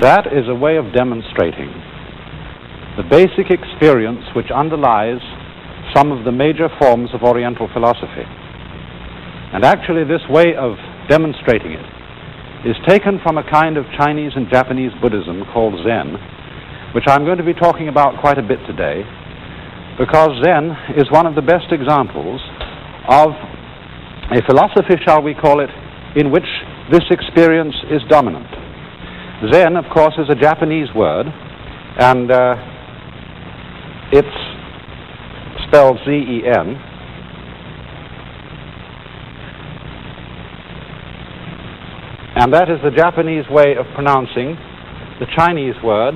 That is a way of demonstrating the basic experience which underlies some of the major forms of Oriental philosophy. And actually this way of demonstrating it is taken from a kind of Chinese and Japanese Buddhism called Zen, which I'm going to be talking about quite a bit today, because Zen is one of the best examples of a philosophy, shall we call it, in which this experience is dominant. Zen, of course, is a Japanese word, and it's spelled Z-E-N. And that is the Japanese way of pronouncing the Chinese word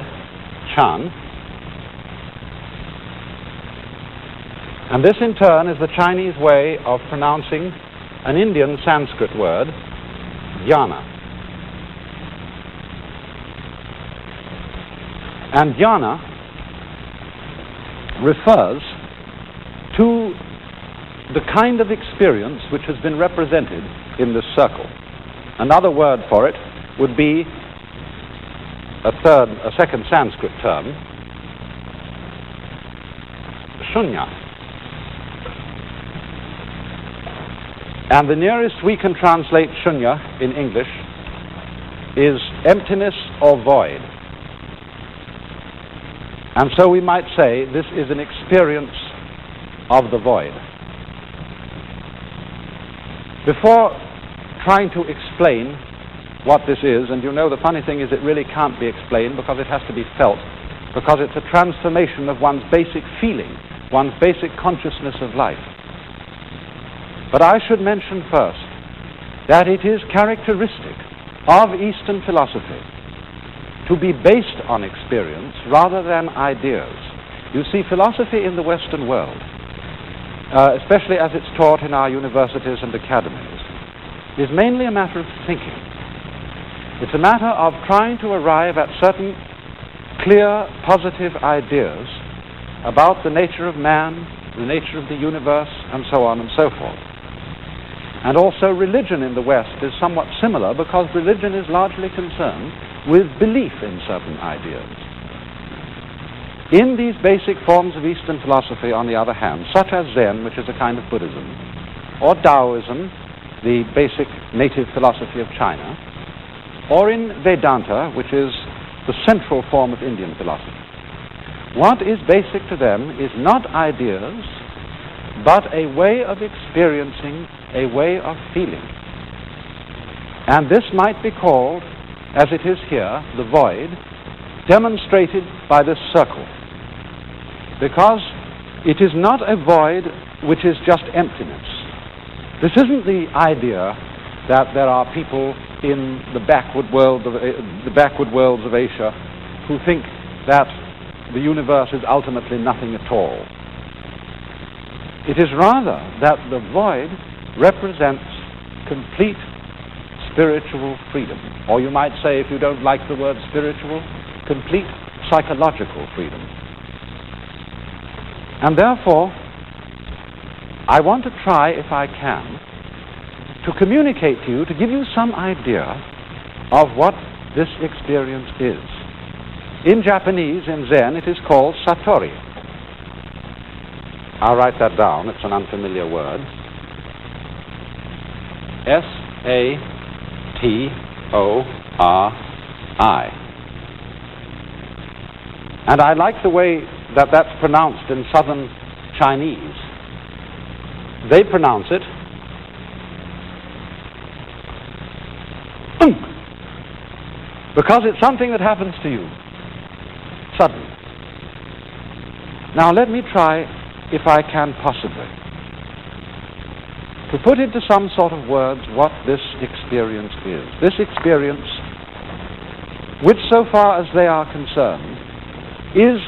Chan. And this, in turn, is the Chinese way of pronouncing an Indian Sanskrit word, jnana. And jnana refers to the kind of experience which has been represented in this circle. Another word for it would be a second Sanskrit term, shunya. And the nearest we can translate shunya in English is emptiness or void. And so we might say this is an experience of the void. Before trying to explain what this is, and you know the funny thing is it really can't be explained because it has to be felt, because it's a transformation of one's basic feeling, one's basic consciousness of life. But I should mention first that it is characteristic of Eastern philosophy to be based on experience rather than ideas. You see, philosophy in the Western world, especially as it's taught in our universities and academies, is mainly a matter of thinking. It's a matter of trying to arrive at certain clear, positive ideas about the nature of man, the nature of the universe, and so on and so forth. And also religion in the West is somewhat similar because religion is largely concerned with belief in certain ideas. In these basic forms of Eastern philosophy, on the other hand, such as Zen, which is a kind of Buddhism, or Taoism, the basic native philosophy of China, or in Vedanta, which is the central form of Indian philosophy, what is basic to them is not ideas, but a way of experiencing, a way of feeling. And this might be called, as it is here, the void, demonstrated by this circle. Because it is not a void which is just emptiness. This isn't the idea that there are people in the backward worlds of Asia who think that the universe is ultimately nothing at all. It is rather that the void represents complete spiritual freedom. Or you might say, if you don't like the word spiritual, complete psychological freedom. And therefore, I want to try, if I can, to communicate to you, to give you some idea of what this experience is. In Japanese, in Zen, it is called Satori. I'll write that down. It's an unfamiliar word. S-A-T-O-R-I. And I like the way that that's pronounced in Southern Chinese. They pronounce it because it's something that happens to you suddenly. Now let me try, if I can possibly, to put into some sort of words what this experience is. This experience, which so far as they are concerned, is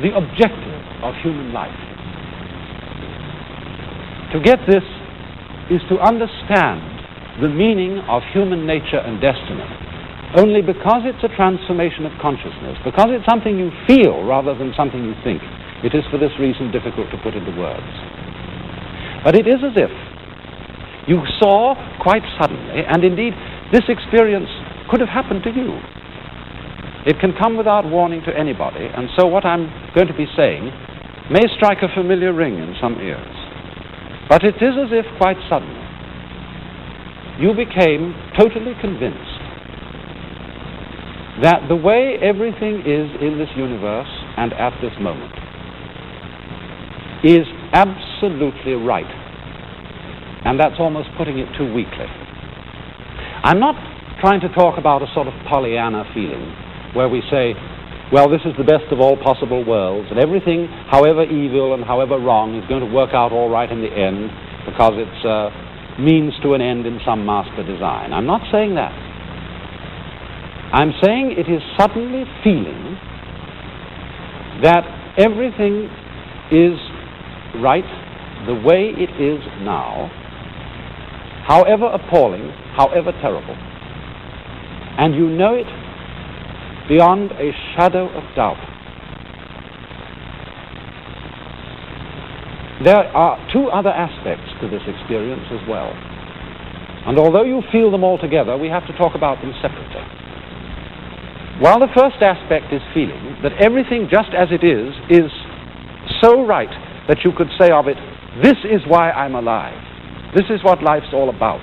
the objective of human life. To get this is to understand the meaning of human nature and destiny. Only because it's a transformation of consciousness, because it's something you feel rather than something you think, it is for this reason difficult to put into words. But it is as if you saw quite suddenly, and indeed this experience could have happened to you. It can come without warning to anybody, and so what I'm going to be saying may strike a familiar ring in some ears. But it is as if quite suddenly you became totally convinced that the way everything is in this universe and at this moment is absolutely right. And that's almost putting it too weakly. I'm not trying to talk about a sort of Pollyanna feeling where we say, well, this is the best of all possible worlds, and everything, however evil and however wrong, is going to work out all right in the end because it's a means to an end in some master design. I'm not saying that. I'm saying it is suddenly feeling that everything is right the way it is now, however appalling, however terrible. And you know it beyond a shadow of doubt. There are two other aspects to this experience as well. And although you feel them all together, we have to talk about them separately. While the first aspect is feeling that everything just as it is so right that you could say of it, this is why I'm alive. This is what life's all about.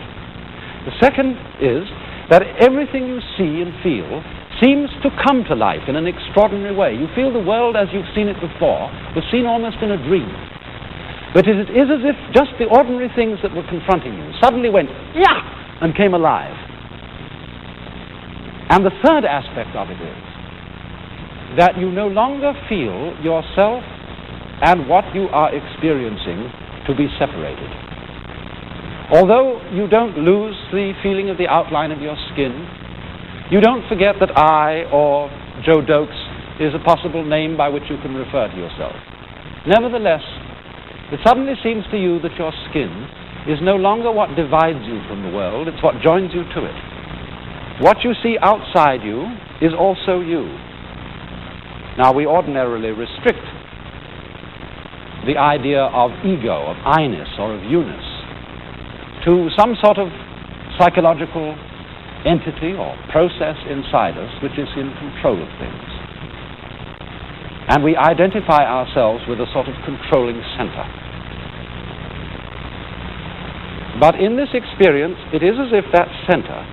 The second is that everything you see and feel seems to come to life in an extraordinary way. You feel the world as you've seen it before was seen almost in a dream. But it is as if just the ordinary things that were confronting you suddenly went, yeah, and came alive. And the third aspect of it is that you no longer feel yourself and what you are experiencing to be separated. Although you don't lose the feeling of the outline of your skin, you don't forget that I, or Joe Dokes, is a possible name by which you can refer to yourself. Nevertheless, it suddenly seems to you that your skin is no longer what divides you from the world, it's what joins you to it. What you see outside you is also you. Now, we ordinarily restrict the idea of ego, of I-ness, or of you-ness to some sort of psychological entity or process inside us which is in control of things. And we identify ourselves with a sort of controlling center. But in this experience, it is as if that center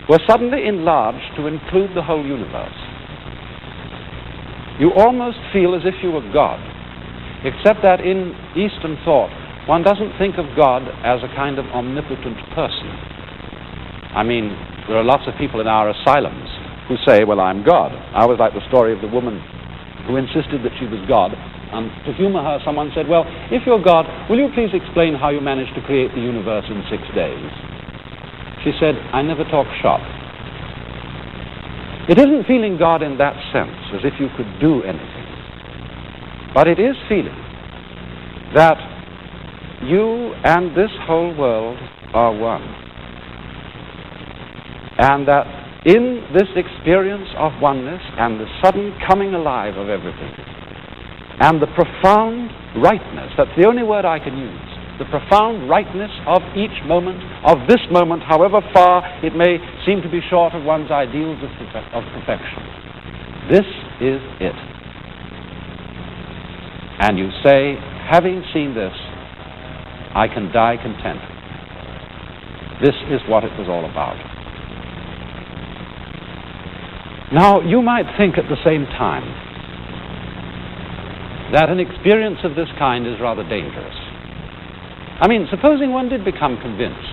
were suddenly enlarged to include the whole universe. You almost feel as if you were God, except that in Eastern thought, one doesn't think of God as a kind of omnipotent person. I mean, there are lots of people in our asylums who say, well, I'm God. I always like the story of the woman who insisted that she was God. And to humor her, someone said, well, if you're God, will you please explain how you managed to create the universe in 6 days? She said, I never talk shop. It isn't feeling God in that sense, as if you could do anything. But it is feeling that you and this whole world are one. And that in this experience of oneness and the sudden coming alive of everything, and the profound rightness, that's the only word I can use, the profound rightness of each moment, of this moment, however far it may seem to be short of one's ideals of perfection. This is it. And you say, having seen this, I can die content. This is what it was all about. Now, you might think at the same time that an experience of this kind is rather dangerous. I mean, supposing one did become convinced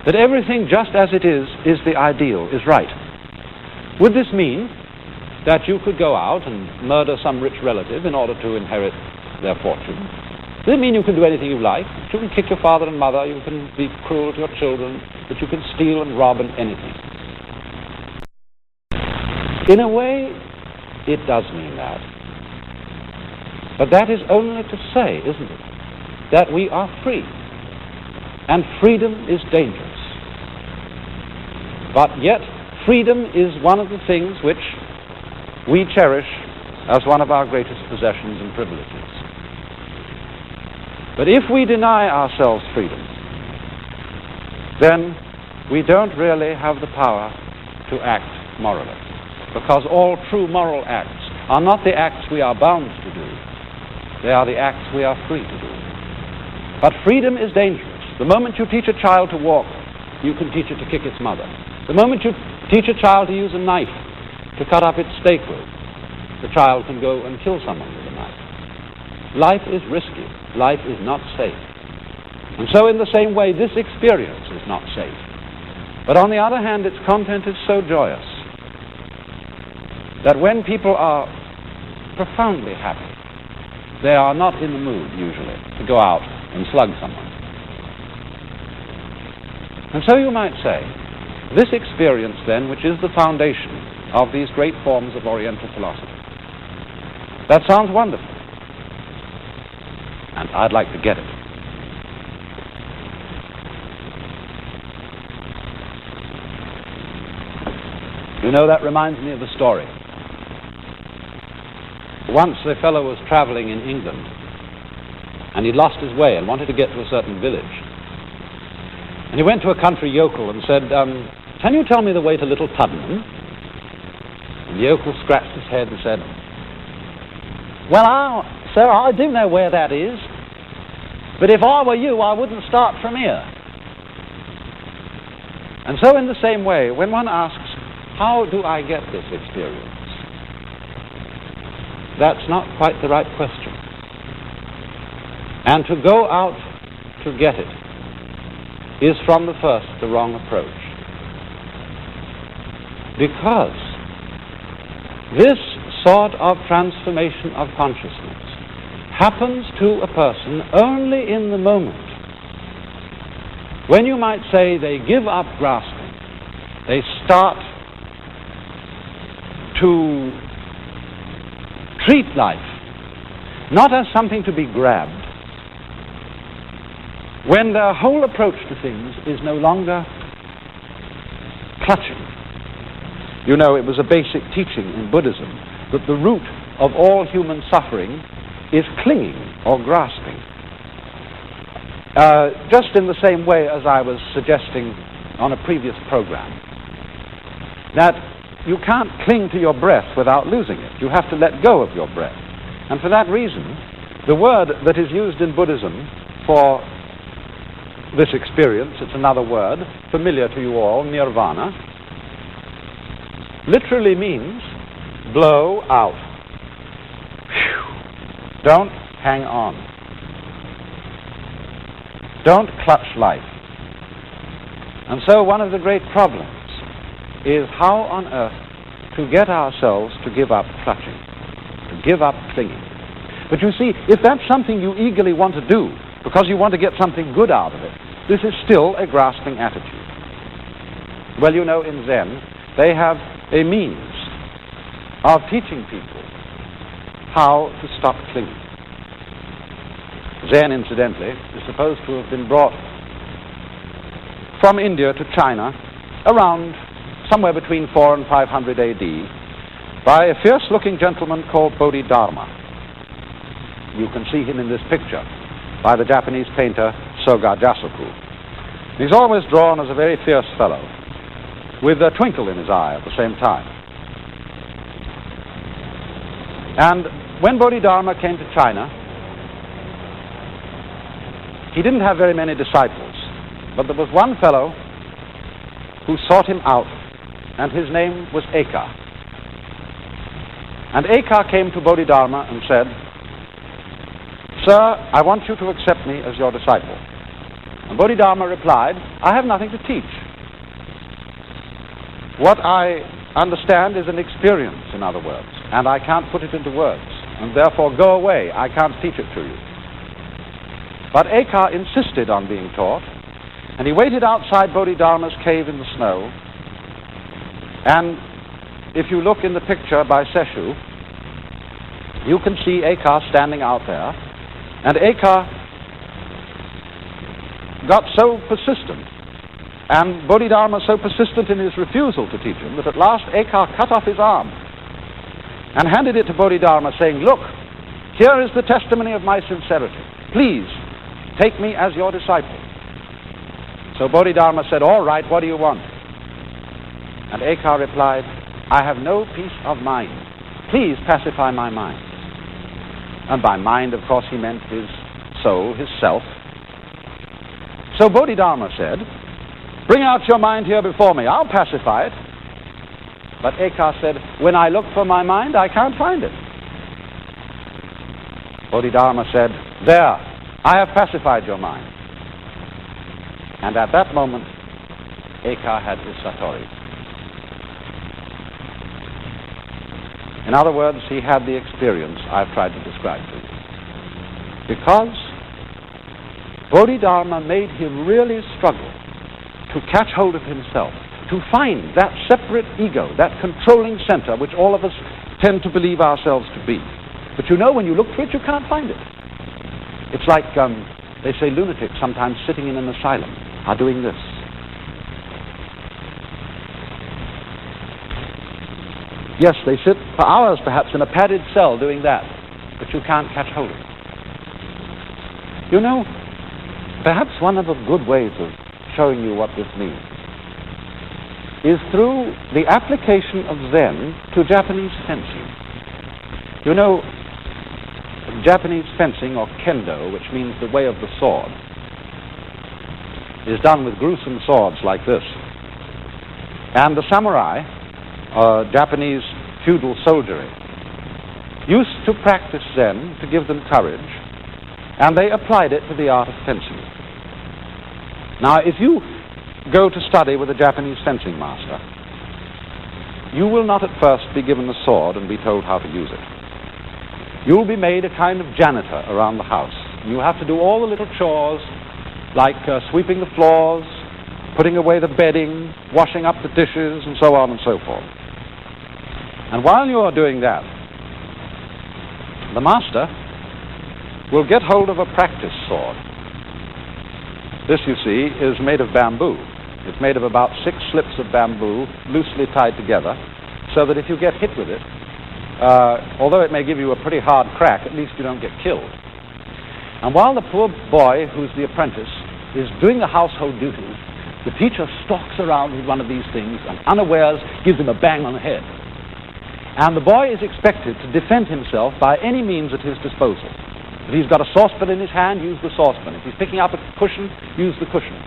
that everything just as it is the ideal, is right. Would this mean that you could go out and murder some rich relative in order to inherit their fortune? Does it mean you can do anything you like? You can kick your father and mother, you can be cruel to your children, that you can steal and rob and anything? In a way, it does mean that. But that is only to say, isn't it, that we are free. And freedom is dangerous. But yet, freedom is one of the things which we cherish as one of our greatest possessions and privileges. But if we deny ourselves freedom, then we don't really have the power to act morally. because all true moral acts are not the acts we are bound to do. They are the acts we are free to do. But freedom is dangerous. The moment you teach a child to walk, you can teach it to kick its mother. The moment you teach a child to use a knife to cut up its steak with, the child can go and kill someone with a knife. Life is risky. Life is not safe. And so in the same way, this experience is not safe. But on the other hand, its content is so joyous that when people are profoundly happy, they are not in the mood, usually, to go out and slug someone. And so you might say, this experience then, which is the foundation of these great forms of Oriental philosophy, that sounds wonderful. And I'd like to get it. You know, that reminds me of a story. Once a fellow was traveling in England, and he'd lost his way and wanted to get to a certain village. And he went to a country yokel and said, can you tell me the way to Little Tuddenham? And the yokel scratched his head and said, well, sir, I do know where that is, but if I were you, I wouldn't start from here. And so in the same way, when one asks, how do I get this experience? That's not quite the right question. And to go out to get it is from the first the wrong approach. Because this sort of transformation of consciousness happens to a person only in the moment when you might say they give up grasping, they start to treat life not as something to be grabbed, when their whole approach to things is no longer clutching. You know, it was a basic teaching in Buddhism that the root of all human suffering is clinging or grasping. Just in the same way as I was suggesting on a previous program, that you can't cling to your breath without losing it. You have to let go of your breath. And for that reason, the word that is used in Buddhism for this experience, it's another word, familiar to you all, nirvana, literally means blow out. Whew. Don't hang on. Don't clutch life. And so one of the great problems is how on earth to get ourselves to give up clutching, to give up clinging. But you see, if that's something you eagerly want to do because you want to get something good out of it, this is still a grasping attitude. Well, you know, in Zen, they have a means of teaching people how to stop clinging. Zen, incidentally, is supposed to have been brought from India to China around somewhere between 400 and 500 AD by a fierce-looking gentleman called Bodhidharma. You can see him in this picture by the Japanese painter Soga Jasuku. He's always drawn as a very fierce fellow, with a twinkle in his eye at the same time. And when Bodhidharma came to China, he didn't have very many disciples, but there was one fellow who sought him out, and his name was Eka. And Eka came to Bodhidharma and said, "Sir, I want you to accept me as your disciple." And Bodhidharma replied, "I have nothing to teach. What I understand is an experience, in other words, and I can't put it into words, and therefore go away, I can't teach it to you." But Eka insisted on being taught, and he waited outside Bodhidharma's cave in the snow. And if you look in the picture by Seshu, you can see Eka standing out there. And Eka got so persistent, and Bodhidharma so persistent in his refusal to teach him, that at last Eka cut off his arm and handed it to Bodhidharma, saying, "Look, here is the testimony of my sincerity. Please, take me as your disciple." So Bodhidharma said, "All right, what do you want?" And Eka replied, I have no peace of mind. Please pacify my mind. And by mind, of course, he meant his soul, his self. So Bodhidharma said, bring out your mind here before me. I'll pacify it. But Eka said, when I look for my mind, I can't find it. Bodhidharma said, there, I have pacified your mind. And at that moment, Eka had his Satori. In other words, he had the experience I've tried to describe to you. Because Bodhidharma made him really struggle to catch hold of himself, to find that separate ego, that controlling center which all of us tend to believe ourselves to be. But you know, when you look for it, you can't find it. It's like, they say lunatics sometimes sitting in an asylum are doing this. Yes, they sit for hours perhaps in a padded cell doing that, but you can't catch hold of it. You know, perhaps one of the good ways of showing you what this means is through the application of Zen to Japanese fencing. You know, Japanese fencing, or kendo, which means the way of the sword, is done with gruesome swords like this. And the samurai, Japanese feudal soldiery, used to practice Zen to give them courage, and they applied it to the art of fencing. Now, if you go to study with a Japanese fencing master, you will not at first be given a sword and be told how to use it. You'll be made a kind of janitor around the house. You have to do all the little chores, like sweeping the floors, putting away the bedding, washing up the dishes, and so on and so forth. And while you are doing that, the master will get hold of a practice sword. This, you see, is made of bamboo. It's made of about 6 slips of bamboo, loosely tied together, so that if you get hit with it, although it may give you a pretty hard crack, at least you don't get killed. And while the poor boy, who's the apprentice, is doing the household duties, the teacher stalks around with one of these things and unawares gives him a bang on the head. And the boy is expected to defend himself by any means at his disposal. If he's got a saucepan in his hand, use the saucepan. If he's picking up a cushion, use the cushion.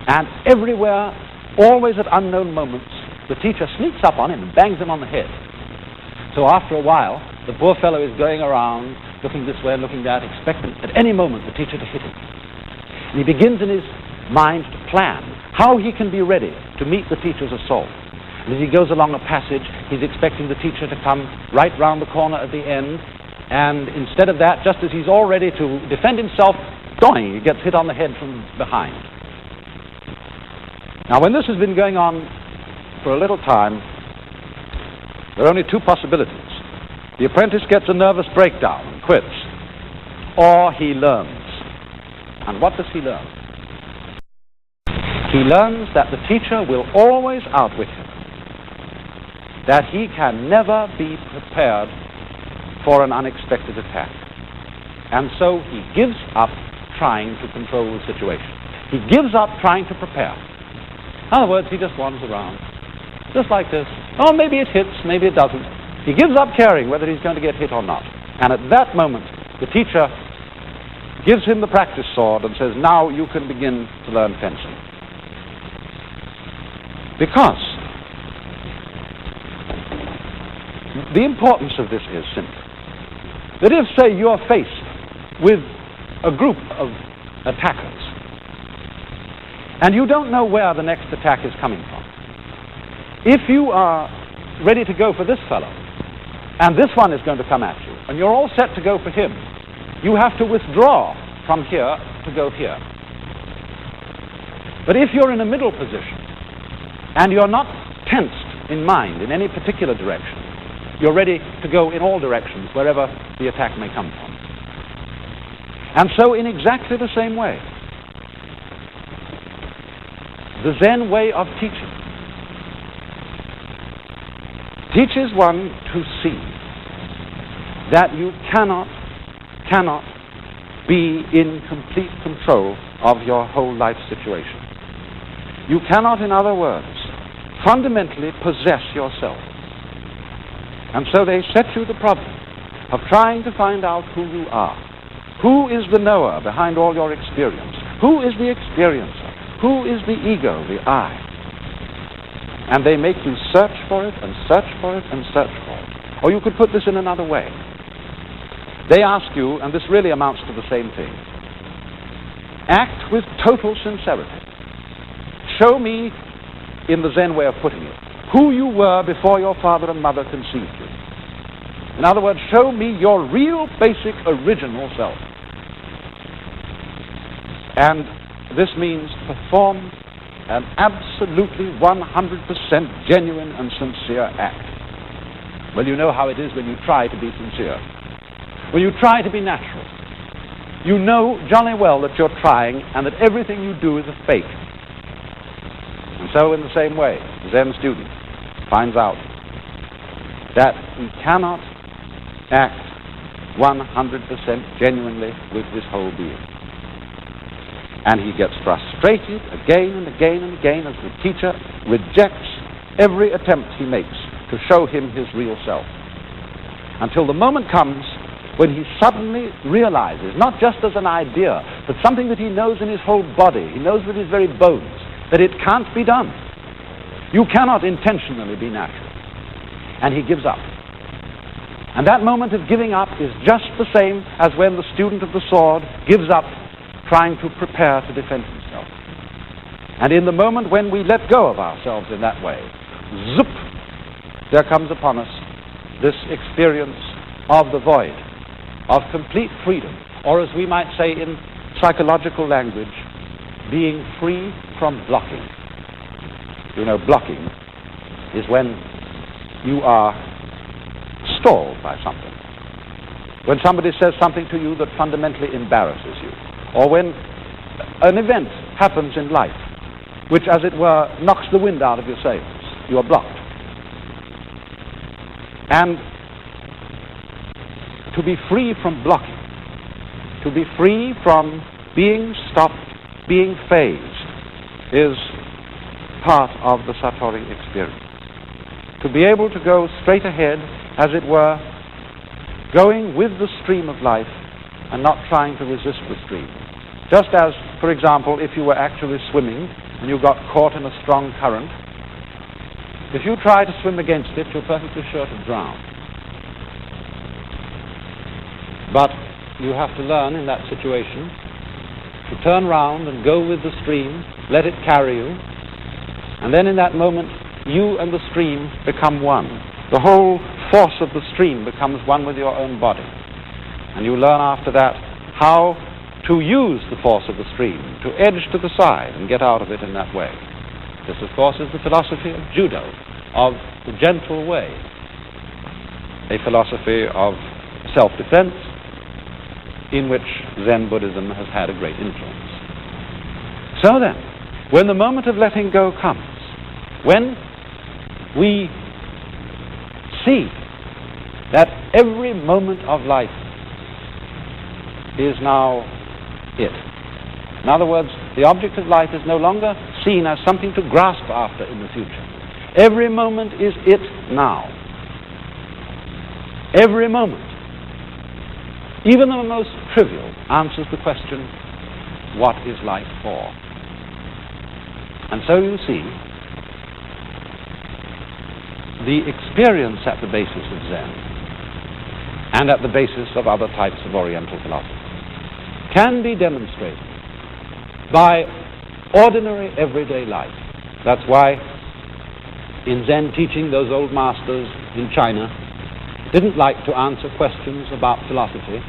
And everywhere, always at unknown moments, the teacher sneaks up on him and bangs him on the head. So after a while, the poor fellow is going around, looking this way and looking that, expecting at any moment the teacher to hit him. And he begins in his mind to plan how he can be ready to meet the teacher's assault. And as he goes along a passage, he's expecting the teacher to come right round the corner at the end, and instead of that, just as he's all ready to defend himself, doing, he gets hit on the head from behind. Now, when this has been going on for a little time, there are only 2 possibilities. The apprentice gets a nervous breakdown and quits, or he learns. And what does he learn? He learns that the teacher will always outwit him, that he can never be prepared for an unexpected attack. And so he gives up trying to control the situation. He gives up trying to prepare. In other words, he just wanders around, just like this. Oh, maybe it hits, maybe it doesn't. He gives up caring whether he's going to get hit or not. And at that moment, the teacher gives him the practice sword and says, now you can begin to learn fencing. Because the importance of this is simple. That if, say, you're faced with a group of attackers, and you don't know where the next attack is coming from, if you are ready to go for this fellow, and this one is going to come at you, and you're all set to go for him, you have to withdraw from here to go here. But if you're in a middle position, and you're not tensed in mind in any particular direction, you're ready to go in all directions, wherever the attack may come from. And so in exactly the same way, the Zen way of teaching teaches one to see that you cannot be in complete control of your whole life situation. You cannot, in other words, fundamentally possess yourself. And so they set you the problem of trying to find out who you are. Who is the knower behind all your experience? Who is the experiencer? Who is the ego, the I? And they make you search for it and search for it and search for it. Or you could put this in another way. They ask you, and this really amounts to the same thing, act with total sincerity. Show me, in the Zen way of putting it, who you were before your father and mother conceived you. In other words, show me your real, basic, original self. And this means perform an absolutely 100% genuine and sincere act. Well, you know how it is when you try to be sincere. When you try to be natural. You know jolly well that you're trying and that everything you do is a fake. And so in the same way, the Zen student finds out that he cannot act 100% genuinely with his whole being. And he gets frustrated again and again and again as the teacher rejects every attempt he makes to show him his real self. Until the moment comes when he suddenly realizes, not just as an idea, but something that he knows in his whole body, he knows with his very bones, that it can't be done. You cannot intentionally be natural. And he gives up. And that moment of giving up is just the same as when the student of the sword gives up trying to prepare to defend himself. And in the moment when we let go of ourselves in that way, zoop, there comes upon us this experience of the void, of complete freedom, or as we might say in psychological language, being free from blocking. You know, blocking is when you are stalled by something. When somebody says something to you that fundamentally embarrasses you, or when an event happens in life which, as it were, knocks the wind out of your sails, you are blocked. And to be free from blocking, to be free from being stopped, being phased, is part of the Satori experience. To be able to go straight ahead, as it were, going with the stream of life and not trying to resist the stream. Just as, for example, if you were actually swimming and you got caught in a strong current, if you try to swim against it, you're perfectly sure to drown. But you have to learn in that situation to turn round and go with the stream, let it carry you, and then in that moment you and the stream become one. The whole force of the stream becomes one with your own body. And you learn after that how to use the force of the stream, to edge to the side and get out of it in that way. This, of course, is the philosophy of Judo, of the gentle way, a philosophy of self-defense in which Zen Buddhism has had a great influence. So then, when the moment of letting go comes, when we see that every moment of life is now it. In other words, the object of life is no longer seen as something to grasp after in the future. Every moment is it now. Every moment. Even the most trivial answers the question, what is life for? And so you see, the experience at the basis of Zen and at the basis of other types of Oriental philosophy can be demonstrated by ordinary everyday life. That's why in Zen teaching, those old masters in China didn't like to answer questions about philosophy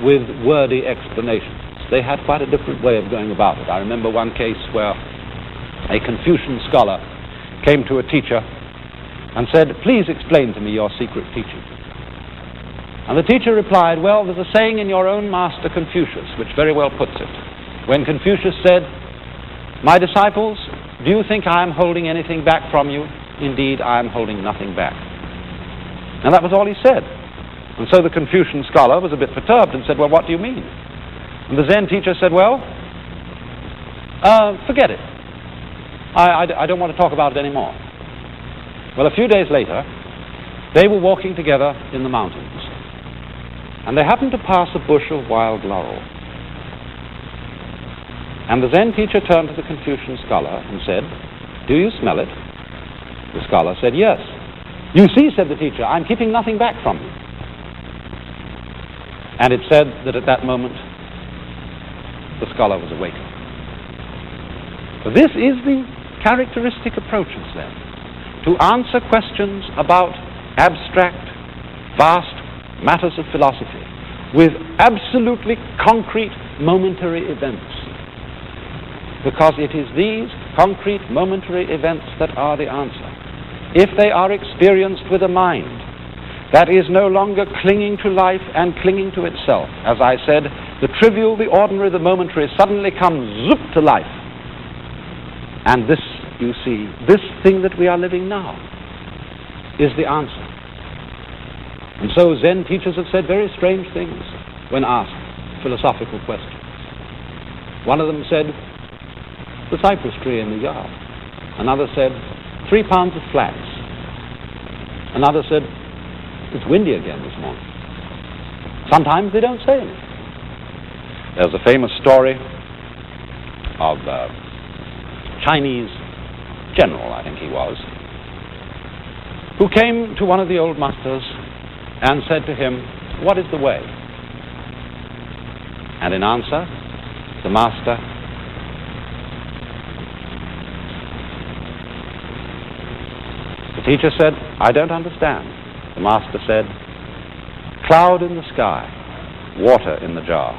with wordy explanations. They had quite a different way of going about it. I remember one case where a Confucian scholar came to a teacher and said, "Please explain to me your secret teaching." And the teacher replied, "Well, there's a saying in your own master Confucius which very well puts it. When Confucius said, 'My disciples, do you think I am holding anything back from you? Indeed, I am holding nothing back.'" And that was all he said. And so the Confucian scholar was a bit perturbed and said, "Well, what do you mean?" And the Zen teacher said, "Well, forget it. I don't want to talk about it anymore." Well, a few days later, they were walking together in the mountains, and they happened to pass a bush of wild laurel. And the Zen teacher turned to the Confucian scholar and said, "Do you smell it?" The scholar said, "Yes." "You see," said the teacher, "I'm keeping nothing back from you." And it said that at that moment, the scholar was awakened. So this is the characteristic approach of Zen, to answer questions about abstract, vast matters of philosophy with absolutely concrete, momentary events. Because it is these concrete, momentary events that are the answer. If they are experienced with a mind that is no longer clinging to life and clinging to itself, as I said, the trivial, the ordinary, the momentary suddenly comes zoop to life. And this, you see, this thing that we are living now is the answer. And so Zen teachers have said very strange things when asked philosophical questions. One of them said, the cypress tree in the yard. Another said, 3 pounds of flax. Another said, it's windy again this morning. Sometimes they don't say anything. There's a famous story of a Chinese general, I think he was, who came to one of the old masters and said to him, "What is the way?" And in answer, the master the teacher said, "I don't understand." The master said, "Cloud in the sky, water in the jar."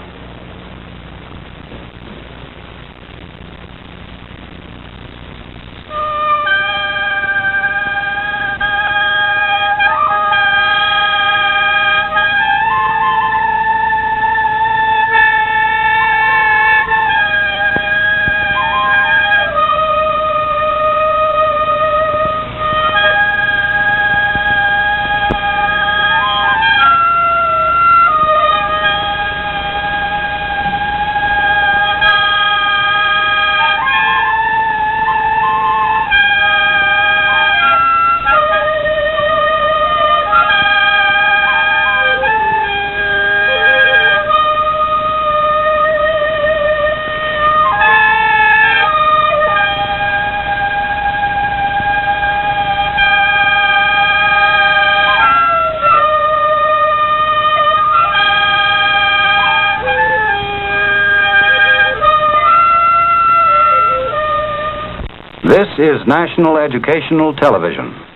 This is National Educational Television.